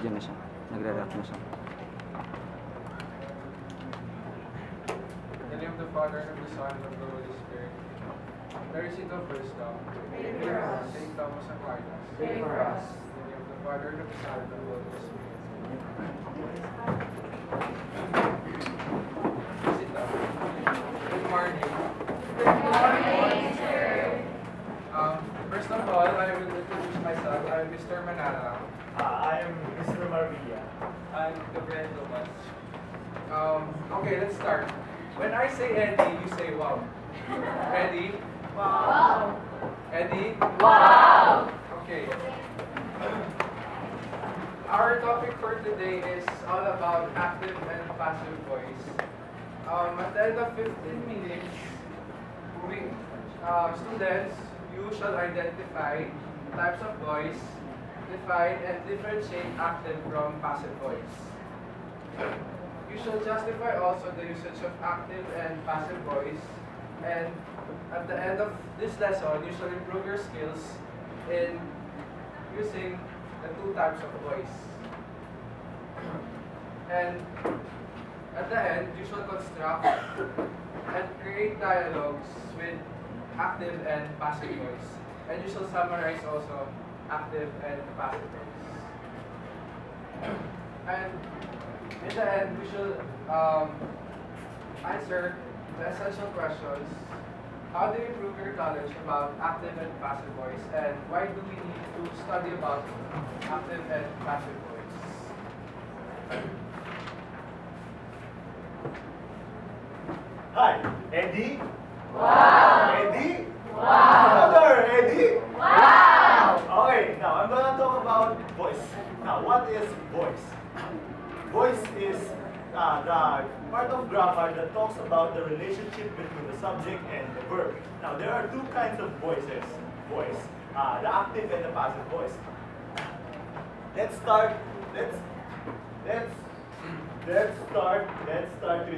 Nandiyan na siya. Nagre-react na siya. In the name of the Father, and of the Son, and of the Holy Spirit. There is it of wisdom. Pray for us. Saint Thomas Aquinas. Pray for us. In the name of the Father, and of the Son, and of the Holy Spirit. Sit down. Good morning. Good morning, sir. First of all, I will introduce myself. I am Mr. Manalang. I am Mr. Maravilla. I'm Gabriel Lucas. Okay, let's start. When I say Eddie, you say wow. Ready? Wow. Eddie? Wow. Okay. Our topic for today is all about active and passive voice. At the end of 15 minutes, students, you shall identify types of voice, define and differentiate active from passive voice. You shall justify also the usage of active and passive voice, and at the end of this lesson, you shall improve your skills in using the two types of voice. And at the end, you shall construct and create dialogues with active and passive voice. And you shall summarize also active and passive voice. And in the end, we should answer the essential questions. How do you improve your knowledge about active and passive voice? And why do we need to study about active and passive voice? Hi, Eddie. Wow. Eddie. Wow. Another Eddie. Wow. Okay, now I'm gonna talk about voice. Now, what is voice? Voice is the part of grammar that talks about the relationship between the subject and the verb. Now, there are two kinds of voices. The active and the passive voice. Let's start with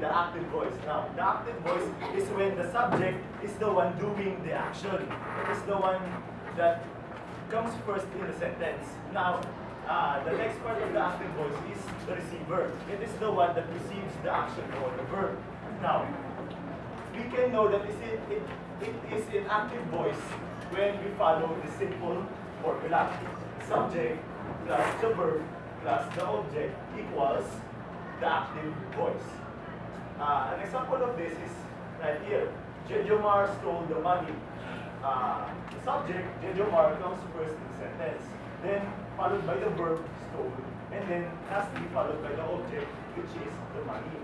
the active voice. Now, the active voice is when the subject is the one doing the action. It is the one that comes first in the sentence. Now, the next part of the active voice is the receiver. It is the one that receives the action or the verb. Now, we can know that it is in active voice when we follow the simple formula. Subject plus the verb plus the object equals the active voice. An example of this is right here. Jejomar stole the money. The subject, Jejomar, comes first in the sentence, then followed by the verb, stole, and then lastly followed by the object, which is the money.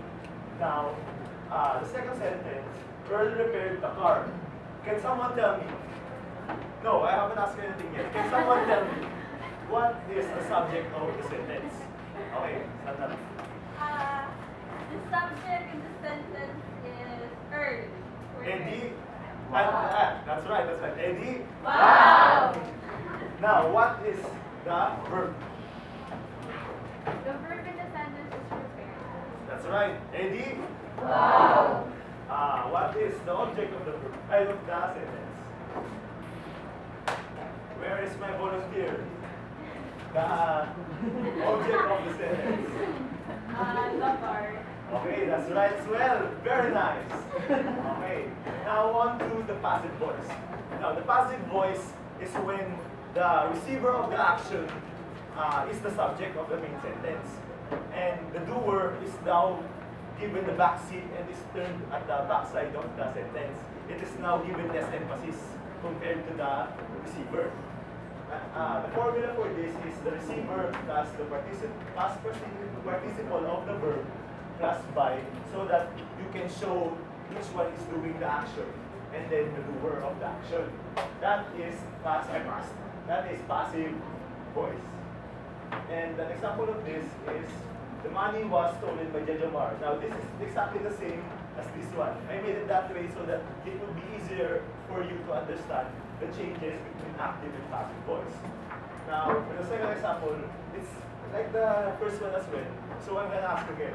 Now, the second sentence, Earl repaired the car. Can someone tell me? No, I haven't asked anything yet. Can someone tell me what is the subject of the sentence? Okay, Sandra. The subject in the sentence is Earl. Eddie. Wow. That's right. Eddie. Wow. Now, what is the verb? The verb in the sentence is prepared. That's right. Eddie. Wow. What is the object of the verb? I look the sentence. Where is my volunteer? The object of the sentence. The car. Okay, that's right as well. Very nice. Okay, now on to the passive voice. Now, the passive voice is when the receiver of the action is the subject of the main sentence. And the doer is now given the back seat and is turned at the back side of the sentence. It is now given less emphasis compared to the receiver. The formula for this is the receiver plus the past participle of the verb plus by, so that you can show which one is doing the action and then the doer of the action. That is passive voice. And an example of this is the money was stolen by Jejomar. Now this is exactly the same as this one. I made it that way so that it will be easier for you to understand the changes between active and passive voice. Now, for the second example, it's like the first one as well. So I'm going to ask again,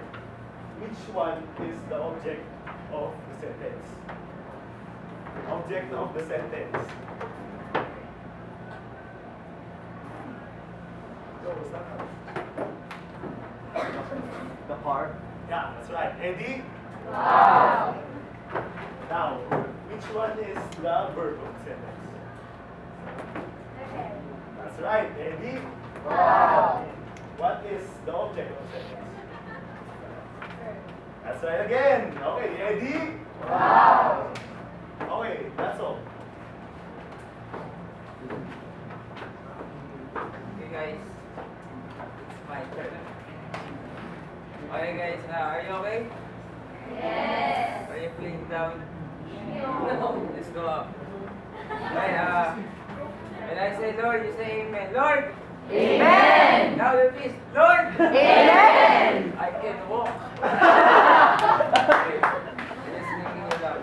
which one is the object of the sentence? Object of the sentence. Go, start. Part. Yeah, that's right. Eddie? Wow. Now, which one is the verb of the sentence? Okay. That's right, Eddie. Wow. What is the object of the sentence? That's right again. Okay, Eddie. Wow. Okay, that's all. Okay guys, it's my turn. Okay guys, are you okay? Yes. Are you feeling down? No. Let's go up. Okay, when I say Lord, you say Amen. Lord! Amen. Louder please. Lord! Amen. I can walk. Okay, just making it up.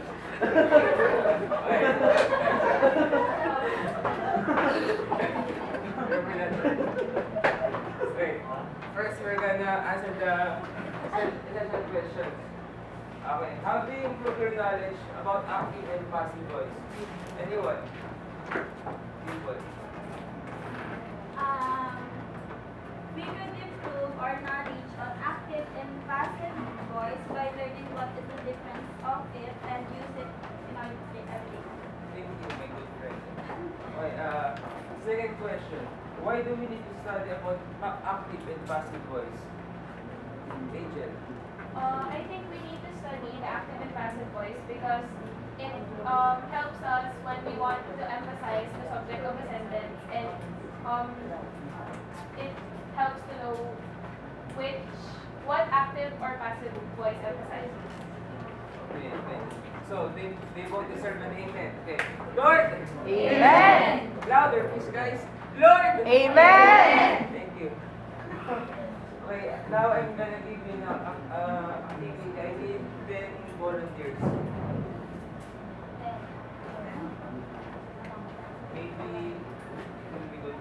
Okay, first we're gonna answer the essential questions. Okay, how do you improve your knowledge about active and passive voice? Anyone? People. We could improve our knowledge on active and passive voice by learning what is the difference of it and use it in our everyday life. Thank you, my good friend. Okay, second question. Why do we need to study about active and passive voice? Angel. I think we need to study the active and passive voice because it helps us when we want to emphasize the subject of a sentence, and it helps to know what active or passive voice emphasizes. Okay, thanks. So they both deserve an amen. Okay. Lord! Amen. Louder, please, guys. Lord! Amen. Thank you. Okay, now I'm gonna give you an activity. I need 10 volunteers. Maybe it will be good.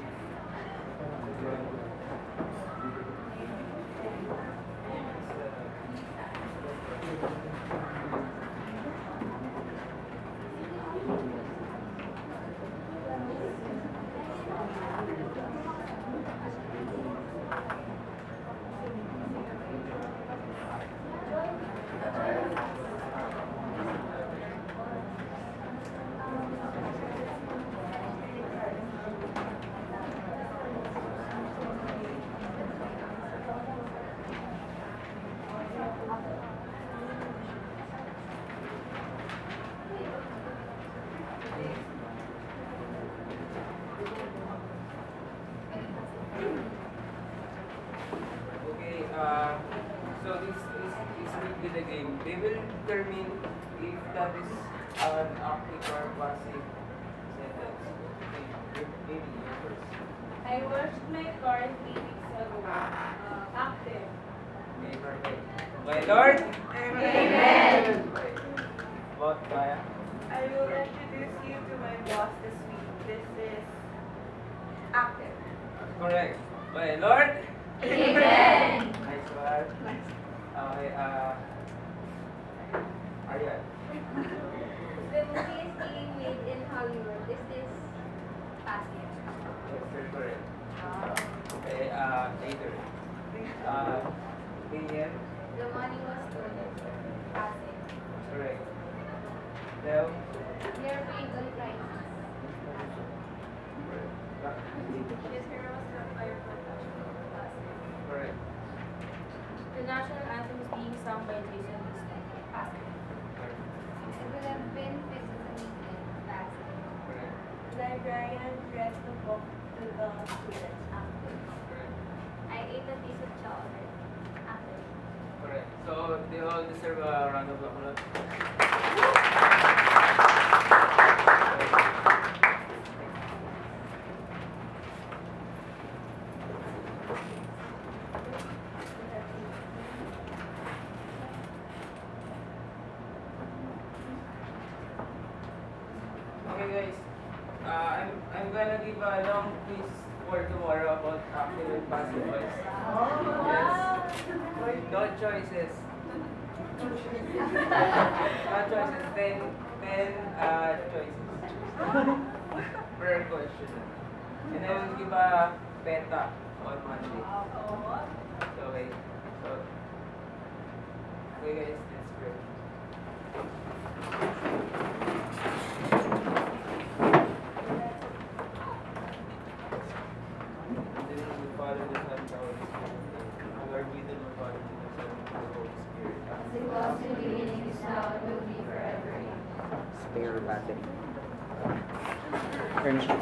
Okay, so this will be the game. They will determine if that is an active or passive sentence. Okay, maybe you first. I washed my car 3 weeks ago. Active. Okay, perfect. Okay, Lord? Amen. Okay. About Maya? I will introduce you to my boss this week. This is active. Correct. Okay, Lord? Amen. Nice one. Okay, Aryan. The movie is being made in Hollywood. Is this passive? Yes, you're correct. Okay, later. Daniel? The money was stolen. Passive. Correct. Leo? They're paying on prices. His hair was cut by a professional. Passive. Correct. The national anthem is being sung by Jason Easton. Passive. It would have been physically passive. Correct. Librarian read the book to the students. Active. Correct. I ate a piece of chocolate. Active. Correct. So they all deserve a round of applause. Okay guys, I'm gonna give a long quiz for tomorrow about active and passive voice. Yes. No choices. No choices. 10 choices per question. And I will give a beta on Monday. So wait. So Okay guys, let's pray. In the name of the Father, the Son, and the Holy Spirit. Lord, we do not Father, to the Son, and to the Holy Spirit. As it was in the beginning, is now, and will be forever. Spare battery. Permission.